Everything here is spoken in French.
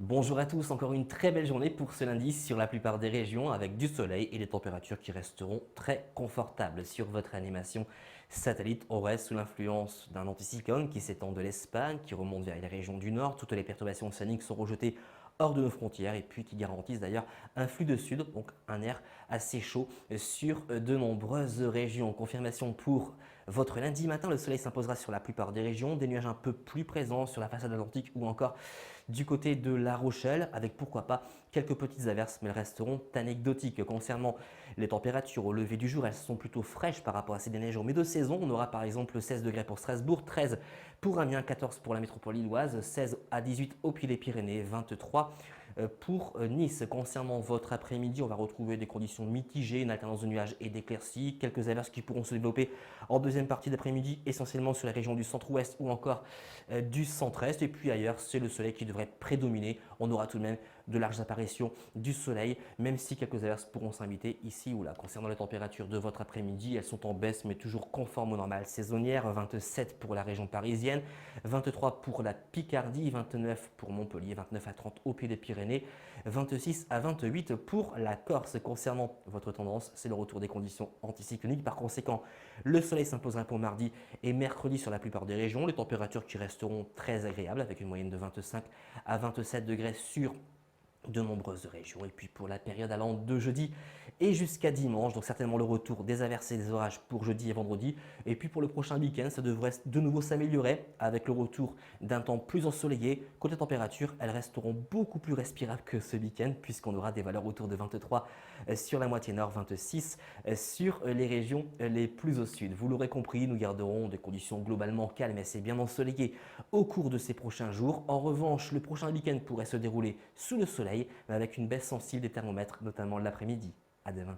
Bonjour à tous, encore une très belle journée pour ce lundi sur la plupart des régions avec du soleil et des températures qui resteront très confortables. Sur votre animation satellite, on reste sous l'influence d'un anticyclone qui s'étend de l'Espagne, qui remonte vers les régions du nord. Toutes les perturbations océaniques sont rejetées hors de nos frontières et puis qui garantissent d'ailleurs un flux de sud, donc un air assez chaud sur de nombreuses régions. Confirmation pour votre lundi matin, le soleil s'imposera sur la plupart des régions, des nuages un peu plus présents sur la façade atlantique ou encore du côté de La Rochelle, avec pourquoi pas quelques petites averses, mais elles resteront anecdotiques. Concernant les températures au lever du jour, elles sont plutôt fraîches par rapport à ces derniers jours, mais de saison. On aura par exemple 16 degrés pour Strasbourg, 13 pour Amiens, 14 pour la métropole lilloise, 16 à 18 au pied des Pyrénées, 23 pour Nice. Concernant votre après-midi, on va retrouver des conditions mitigées, une alternance de nuages et d'éclaircies, quelques averses qui pourront se développer en deuxième partie d'après-midi, essentiellement sur la région du centre-ouest ou encore du centre-est. Et puis ailleurs, c'est le soleil qui devrait prédominer. On aura tout de même de larges apparitions du soleil, même si quelques averses pourront s'inviter ici ou là. Concernant les températures de votre après-midi, elles sont en baisse, mais toujours conformes au normal saisonnière. 27 pour la région parisienne, 23 pour la Picardie, 29 pour Montpellier, 29 à 30 au pied des Pyrénées, 26 à 28 pour la Corse. Concernant votre tendance, c'est le retour des conditions anticycloniques. Par conséquent, le soleil s'imposera pour mardi et mercredi sur la plupart des régions. Les températures qui resteront très agréables avec une moyenne de 25 à 27 degrés sur de nombreuses régions. Et puis pour la période allant de jeudi et jusqu'à dimanche, donc certainement le retour des averses et des orages pour jeudi et vendredi. Et puis pour le prochain week-end, ça devrait de nouveau s'améliorer avec le retour d'un temps plus ensoleillé. Côté température, elles resteront beaucoup plus respirables que ce week-end puisqu'on aura des valeurs autour de 23 sur la moitié nord, 26 sur les régions les plus au sud. Vous l'aurez compris, nous garderons des conditions globalement calmes et c'est bien ensoleillé au cours de ces prochains jours. En revanche, le prochain week-end pourrait se dérouler sous le soleil, mais avec une baisse sensible des thermomètres, notamment l'après-midi. À demain.